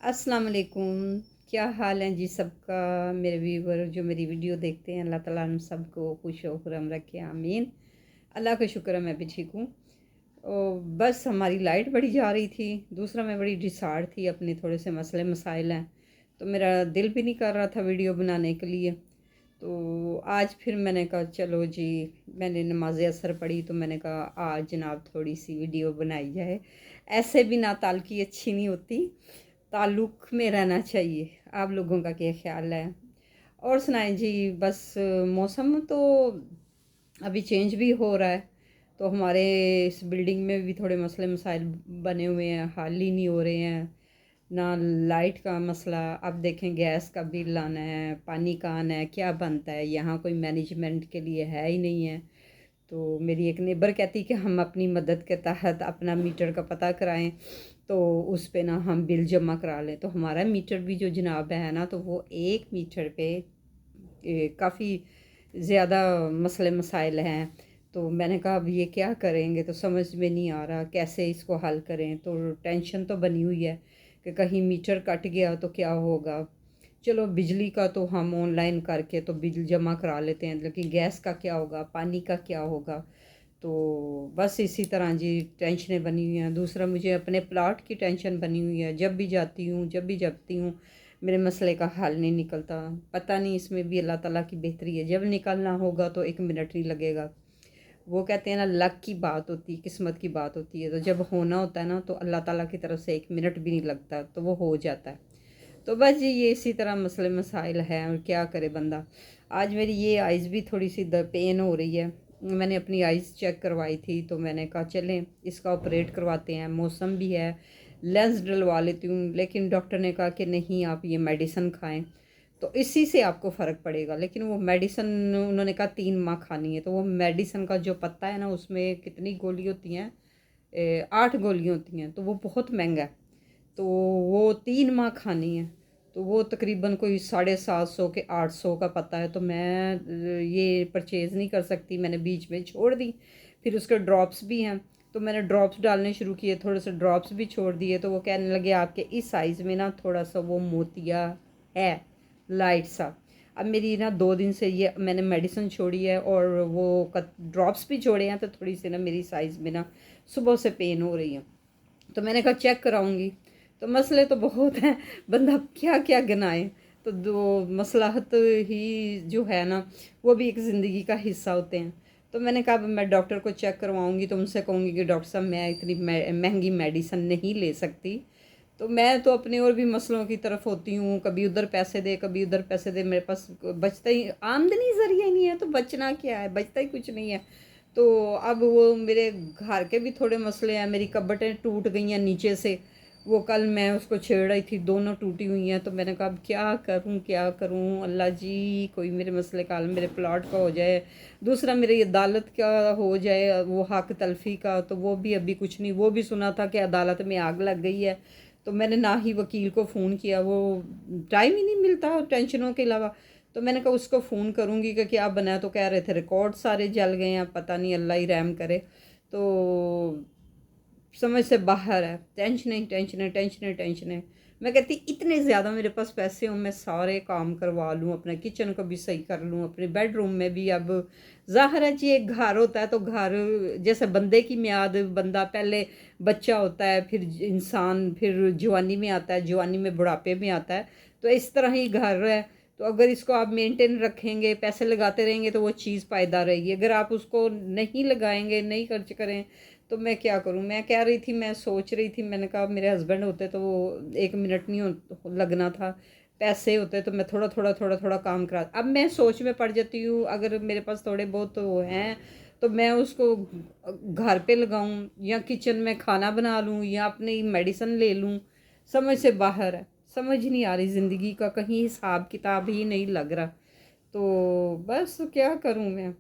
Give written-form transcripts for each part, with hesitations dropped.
अस्सलाम वालेकुम। क्या हाल है जी सबका। मेरे व्यूवर जो मेरी वीडियो देखते हैं, अल्लाह ताला हम सबको खुश व खुरम रखे, आमीन। अल्लाह का शुक्र है मैं भी ठीक हूँ। बस हमारी लाइट बड़ी जा रही थी। दूसरा मैं बड़ी डिसार्ड थी, अपने थोड़े से मसले मसाइल हैं, तो मेरा दिल भी नहीं कर रहा था वीडियो बनाने के लिए। तो आज फिर मैंने कहा चलो जी, मैंने नमाज असर पढ़ी तो मैंने कहा आज जनाब थोड़ी सी वीडियो बनाई जाए। ऐसे भी ना ताल्लुकी अच्छी नहीं होती, ताल्लुक़ में रहना चाहिए। आप लोगों का क्या ख्याल है? और सुनाएं जी। बस मौसम तो अभी चेंज भी हो रहा है, तो हमारे इस बिल्डिंग में भी थोड़े मसले मसाइल बने हुए हैं, हल ही नहीं हो रहे हैं। ना लाइट का मसला, अब देखें गैस का बिल आना है, पानी का आना है, क्या बनता है यहाँ, कोई मैनेजमेंट के लिए है ही नहीं है। तो मेरी एक नेबर कहती कि हम अपनी मदद के तहत अपना मीटर का पता कराएं, तो उस पे ना हम बिल जमा करा लें। तो हमारा मीटर भी जो जनाब है ना, तो वो एक मीटर पे काफ़ी ज़्यादा मसले मसाइल हैं। तो मैंने कहा अब ये क्या करेंगे, तो समझ में नहीं आ रहा कैसे इसको हल करें। तो टेंशन तो बनी हुई है कि कहीं मीटर कट गया तो क्या होगा। चलो बिजली का तो हम ऑनलाइन करके तो बिल जमा करा लेते हैं, लेकिन गैस का क्या होगा, पानी का क्या होगा। तो बस इसी तरह जी टेंशनें बनी हुई हैं। दूसरा मुझे अपने प्लाट की टेंशन बनी हुई है। जब भी जाती हूँ, जब भी जगती हूँ, मेरे मसले का हल नहीं निकलता। पता नहीं, इसमें भी अल्लाह ताला की बेहतरी है। जब निकलना होगा तो एक मिनट नहीं लगेगा। वो कहते हैं ना, लक की बात होती है, किस्मत की बात होती है। तो जब होना होता है ना, तो अल्लाह ताला की तरफ से एक मिनट भी नहीं लगता, तो वो हो जाता है। तो बस जी ये इसी तरह मसले मसाइल हैं, और क्या करे बंदा। आज मेरी ये आइज़ भी थोड़ी सी पेन हो रही है। मैंने अपनी आइज़ चेक करवाई थी, तो मैंने कहा चलें इसका ऑपरेट करवाते हैं। मौसम भी है, लेंस डलवा लेती हूँ, लेकिन डॉक्टर ने कहा कि नहीं आप ये मेडिसिन खाएं, तो इसी से आपको फ़र्क पड़ेगा। लेकिन वो मेडिसिन उन्होंने कहा 3 माह खानी है। तो वो मेडिसिन का जो पत्ता है ना, उसमें कितनी गोली होती हैं, 8 गोलियाँ होती हैं, तो वो बहुत महंगा है। तो वो 3 माह खानी है, तो वो तकरीबन कोई 750 के 800 का पता है। तो मैं ये परचेज़ नहीं कर सकती, मैंने बीच में छोड़ दी। फिर उसके ड्रॉप्स भी हैं, तो मैंने ड्रॉप्स डालने शुरू किए, थोड़े से ड्रॉप्स भी छोड़ दिए। तो वो कहने लगे आपके इस साइज़ में ना थोड़ा सा वो मोतिया है, लाइट सा। अब मेरी ना 2 दिन से ये मैंने मेडिसिन छोड़ी है, और वो ड्रॉप्स भी छोड़े हैं, तो थोड़ी सी ना मेरी साइज़ में ना सुबह से पेन हो रही है। तो मैंने कहा चेक कराऊंगी। तो मसले तो बहुत हैं, बंदा क्या क्या गिनाए। तो दो मसलाहत ही जो है ना, वो भी एक ज़िंदगी का हिस्सा होते हैं। तो मैंने कहा अब मैं डॉक्टर को चेक करवाऊंगी, तो उनसे कहूँगी कि डॉक्टर साहब मैं इतनी महंगी मेडिसिन नहीं ले सकती। तो मैं तो अपने और भी मसलों की तरफ होती हूँ, कभी उधर पैसे दे, कभी उधर पैसे दे, मेरे पास बचता ही आमदनी ज़रिया ही नहीं है, तो बचना क्या है, बचता ही कुछ नहीं है। तो अब वो मेरे घर के भी थोड़े मसले हैं। मेरी कबटें टूट गई हैं नीचे से, वो कल मैं उसको छेड़ रही थी, दोनों टूटी हुई हैं। तो मैंने कहा अब क्या करूं, क्या करूं, अल्लाह जी कोई मेरे मसले का हल मेरे प्लाट का हो जाए। दूसरा मेरी अदालत का हो जाए, वो हक तलफी का, तो वो भी अभी कुछ नहीं। वो भी सुना था कि अदालत में आग लग गई है, तो मैंने ना ही वकील को फ़ोन किया, वो टाइम ही नहीं मिलता टेंशनों के अलावा। तो मैंने कहा उसको फ़ोन करूँगी कि क्या बना है, तो कह रहे थे रिकॉर्ड सारे जल गए हैं, पता नहीं, अल्लाह ही रहम करे। तो समझ से बाहर है, टेंशन टेंशन टेंशन टेंशन। मैं कहती इतने ज़्यादा मेरे पास पैसे हों, मैं सारे काम करवा लूँ, अपने किचन को भी सही कर लूँ, अपने बेडरूम में भी। अब ज़ाहिर है जी एक घर होता है, तो घर जैसे बंदे की मियाद, बंदा पहले बच्चा होता है, फिर इंसान, फिर जवानी में आता है, जवानी में बुढ़ापे में आता है। तो इस तरह ही घर है। तो अगर इसको आप मेंटेन रखेंगे, पैसे लगाते रहेंगे, तो वो चीज़ पायदार रहेगी। अगर आप उसको नहीं लगाएंगे, नहीं खर्च करें, तो मैं क्या करूं। मैं कह रही थी, मैं सोच रही थी, मैंने कहा मेरे हस्बैंड होते तो वो 1 मिनट नहीं लगना था। पैसे होते तो मैं थोड़ा थोड़ा थोड़ा थोड़ा काम करा। अब मैं सोच में पड़ जाती हूँ, अगर मेरे पास थोड़े बहुत तो हैं, तो मैं उसको घर पे लगाऊं, या किचन में खाना बना लूं, या अपनी मेडिसिन ले लूं। समझ से बाहर है, समझ नहीं आ रही ज़िंदगी का, कहीं हिसाब किताब ही नहीं लग रहा। तो बस क्या करूं मैं।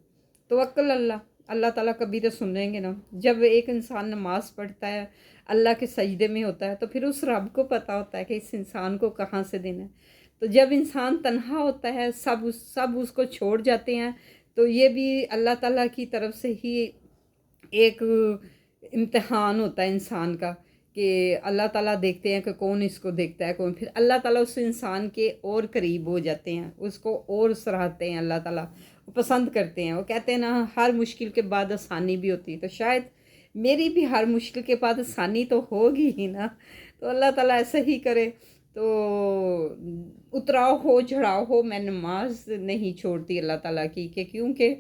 तवक्कल अल्लाह, अल्लाह ताला कभी तो सुनेंगे ना। जब एक इंसान नमाज पढ़ता है, अल्लाह के सजदे में होता है, तो फिर उस रब को पता होता है कि इस इंसान को कहाँ से देना है। तो जब इंसान तन्हा होता है, सब उसको छोड़ जाते हैं, तो ये भी अल्लाह ताला की तरफ से ही एक इम्तिहान होता है इंसान का, کہ اللہ ताला देखते हैं कि कौन इसको देखता है कौन, फिर अल्लाह ताला उस इंसान के और करीब हो जाते हैं, उसको और सराहते हैं अल्लाह ताला, वो पसंद करते हैं। वो कहते हैं ना हर मुश्किल के बाद आसानी भी होती है, तो शायद मेरी भी हर मुश्किल के बाद आसानी तो होगी ही ना। तो अल्लाह ताला ऐसा ही करे। तो उतराव हो चढ़ाव हो, मैं नमाज नहीं छोड़ती अल्लाह ताला की, कि क्योंकि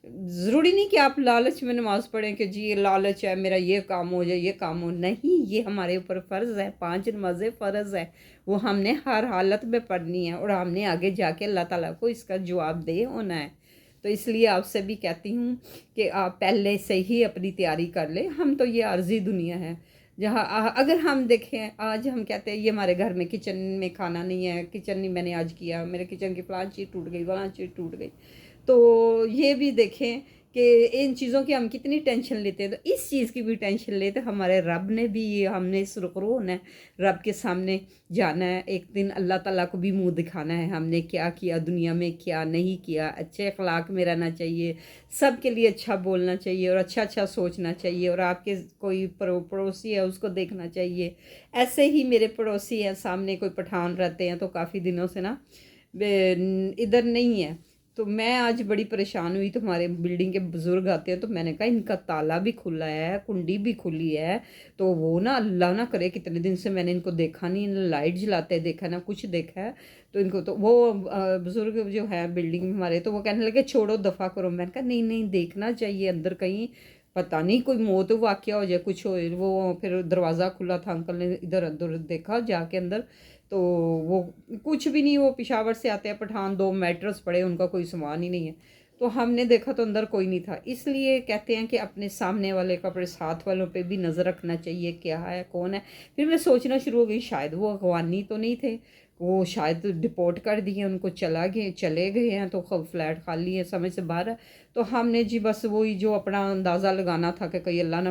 ज़रूरी नहीं कि आप लालच में नमाज़ पढ़ें कि जी ये लालच है मेरा ये काम हो जाए ये काम हो, नहीं, ये हमारे ऊपर फ़र्ज़ है, 5 नमाज़ें फ़र्ज़ है, वो हमने हर हालत में पढ़नी है और हमने आगे जाके अल्लाह ताला को इसका जवाब दे होना है। तो इसलिए आपसे भी कहती हूँ कि आप पहले से ही अपनी तैयारी कर लें। हम तो ये आर्जी दुनिया है जहाँ अगर हम देखें, आज हम कहते हैं ये हमारे घर में किचन में खाना नहीं है, किचन नहीं मैंने आज किया, मेरे किचन की फलां चीज़ टूट गई फलां चीज़ टूट गई। तो ये भी देखें कि इन चीज़ों की हम कितनी टेंशन लेते हैं, तो इस चीज़ की भी टेंशन लेते, हमारे रब ने भी ये हमने सुरखरू होना है, रब के सामने जाना है, एक दिन अल्लाह ताला को भी मुंह दिखाना है हमने क्या किया दुनिया में क्या नहीं किया। अच्छे अखलाक में रहना चाहिए, सब के लिए अच्छा बोलना चाहिए और अच्छा अच्छा सोचना चाहिए, और आपके कोई पड़ोसी है उसको देखना चाहिए। ऐसे ही मेरे पड़ोसी हैं, सामने कोई पठान रहते हैं, तो काफ़ी दिनों से ना इधर नहीं है, तो मैं आज बड़ी परेशान हुई। तो हमारे बिल्डिंग के बुज़ुर्ग आते हैं, तो मैंने कहा इनका ताला भी खुला है, कुंडी भी खुली है, तो वो ना अल्लाह ना करे, कितने दिन से मैंने इनको देखा नहीं, ना लाइट जलाते देखा ना कुछ देखा है। तो इनको तो वो बुज़ुर्ग जो है बिल्डिंग में हमारे, तो वो कहने लगे छोड़ो दफ़ा करो। मैंने कहा नहीं नहीं, देखना चाहिए अंदर, कहीं पता नहीं कोई मौत वाक़या हो जाए कुछ हो। वो फिर दरवाज़ा खुला था, अंकल ने इधर उधर देखा जाके अंदर, तो वो कुछ भी नहीं, वो पिशावर से आते हैं पठान, 2 मैट्रेस पड़े, उनका कोई सामान ही नहीं है। तो हमने देखा तो अंदर कोई नहीं था। इसलिए कहते हैं कि अपने सामने वाले का, अपने साथ वालों पे भी नज़र रखना चाहिए, क्या है कौन है। फिर मैं सोचना शुरू हो गई, शायद वो अगवानी तो नहीं थे, वो शायद डिपोर्ट कर दिए, उनको चले गए हैं, तो फ्लैट खाली है, समझ से बाहर है। तो हमने जी बस वही जो अपना अंदाज़ा लगाना था कि कहीं अल्लाह ना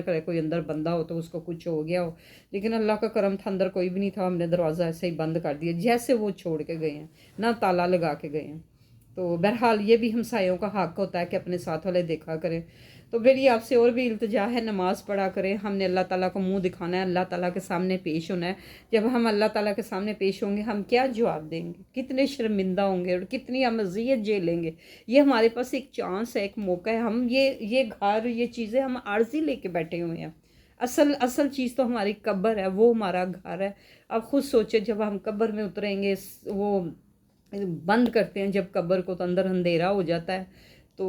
करे कोई अंदर बंदा हो तो उसको कुछ हो गया हो, लेकिन अल्लाह का करम था अंदर कोई भी नहीं था। हमने दरवाज़ा ऐसे ही बंद कर दिया जैसे वो छोड़ के गए हैं, ना ताला लगा के गए हैं। तो बहरहाल ये भी हमसायों का हक़ होता है कि अपने साथ वाले देखा करें। तो मेरी आपसे और भी इल्तिजा है, नमाज़ पढ़ा करें। हमने अल्लाह ताला को मुंह दिखाना है, अल्लाह ताला के सामने पेश होना है। जब हम अल्लाह ताला के सामने पेश होंगे, हम क्या जवाब देंगे, कितने शर्मिंदा होंगे और कितनी हम अज़ियत झेलेंगे। ये हमारे पास एक चांस है, एक मौका है। हम ये घर, ये चीज़ें हम आर्जी लेके बैठे हुए हैं। असल असल चीज़ तो हमारी कब्र है, वो हमारा घर है। अब खुद सोचे, जब हम कब्र में उतरेंगे, वो बंद करते हैं जब कब्र को, तो अंदर अंधेरा हो जाता है, तो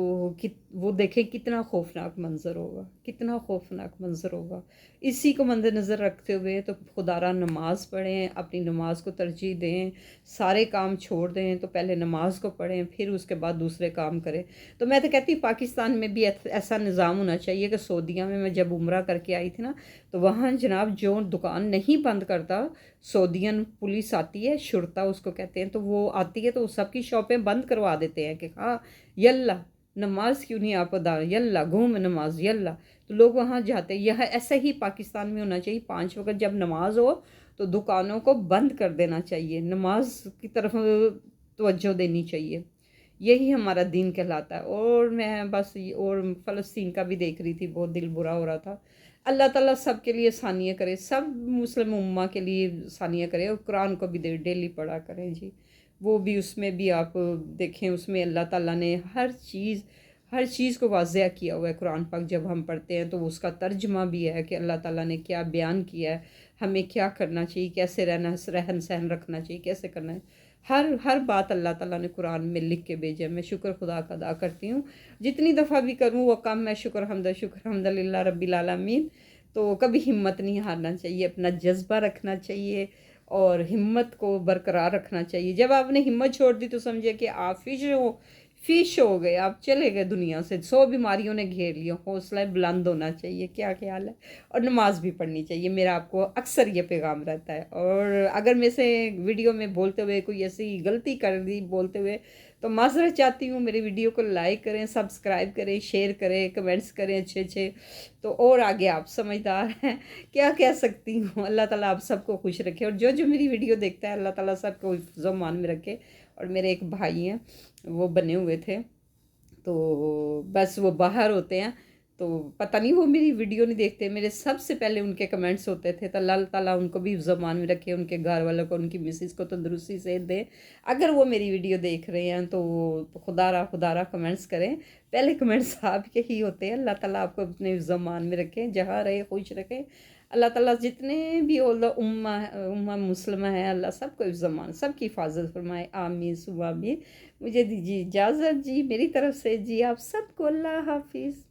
वो देखें कितना खौफनाक मंज़र होगा, कितना खौफनाक मंज़र होगा। इसी को मद्देनज़र रखते हुए तो खुदारा नमाज़ पढ़ें, अपनी नमाज को तरजीह दें, सारे काम छोड़ दें, तो पहले नमाज को पढ़ें, फिर उसके बाद दूसरे काम करें। तो मैं तो कहती हूँ पाकिस्तान में भी ऐसा निज़ाम होना चाहिए कि सऊदीया में मैं जब उम्रा करके आई थी ना, तो वहाँ जनाब जो दुकान नहीं बंद करता, सऊदीयन पुलिस आती है, शुरता उसको कहते हैं, तो वो आती है तो सबकी शॉपें बंद करवा देते हैं कि हाँ यल्ला नमाज क्यों नहीं आप अदा, यल्ला घूम नमाज यल्ला। तो लोग वहाँ जाते हैं। यह ऐसा ही पाकिस्तान में होना चाहिए, 5 वक्त जब नमाज हो तो दुकानों को बंद कर देना चाहिए, नमाज की तरफ तवज्जो देनी चाहिए। यही हमारा दीन कहलाता है। और मैं बस और फ़लस्तीन का भी देख रही थी, बहुत दिल बुरा हो रहा था। अल्लाह ताला सब के लिए आसानियाँ करे, सब मुस्लिम उम्मा के लिए आसानियाँ करे, और कुरान को भी डेली पढ़ा करें जी। वो भी, उसमें भी आप देखें, उसमें अल्लाह ताला ने हर चीज़ को वाज़ह किया हुआ है। कुरान पाक जब हम पढ़ते हैं तो उसका तर्जमा भी है कि अल्लाह ताला ने क्या बयान किया है, हमें क्या करना चाहिए, कैसे रहना, रहन सहन रखना चाहिए, कैसे करना है। हर बात अल्लाह ताला ने कुरान में लिख के भेजा है। मैं शुक्र खुदा का अदा करती हूँ, जितनी दफ़ा भी करूँ वो कम है। शुक्र हम्दुलिल्लाह रब्बिल आलमीन। तो कभी हिम्मत नहीं हारना चाहिए, अपना जज्बा रखना चाहिए और हिम्मत को बरकरार रखना चाहिए। जब आपने हिम्मत छोड़ दी तो समझिए कि आप फिश हो गए, आप चले गए दुनिया से, 100 बीमारियों ने घेर लिया। हौसला बुलंद होना चाहिए, क्या ख्याल है। और नमाज भी पढ़नी चाहिए, मेरा आपको अक्सर ये पैगाम रहता है। और अगर मैं से वीडियो में बोलते हुए कोई ऐसी गलती कर दी बोलते हुए, तो माज़रत चाहती हूँ। मेरे वीडियो को लाइक करें, सब्सक्राइब करें, शेयर करें, कमेंट्स करें अच्छे अच्छे, तो और आगे आप समझदार हैं। क्या कह सकती हूँ। अल्लाह ताला आप सबको खुश रखे, और जो जो मेरी वीडियो देखता है अल्लाह ताला सबको हिफ्ज़ मान में रखे। और मेरे एक भाई हैं, वो बने हुए थे, तो बस वो बाहर होते हैं, تو پتہ نہیں وہ میری ویڈیو نہیں دیکھتے، میرے سب سے پہلے ان کے کمنٹس ہوتے تھے، تو اللہ تعالیٰ ان کو بھی زمان میں رکھے، ان کے گھر والوں کو، ان کی مسز کو تندرستی سے دے۔ اگر وہ میری ویڈیو دیکھ رہے ہیں تو خدا را کمنٹس کریں، پہلے کمنٹس آپ کے ہی ہوتے ہیں۔ اللہ تعالیٰ آپ کو اپنے زمان میں رکھیں، جہاں رہے خوش رکھیں۔ اللہ تعالیٰ جتنے بھی امہ مسلمہ ہیں، اللہ سب کو زمان، سب کی حفاظت فرمائے، آمین ثم آمین۔ مجھے دیجیے اجازت جی، میری طرف سے جی، آپ سب کو اللہ حافظ۔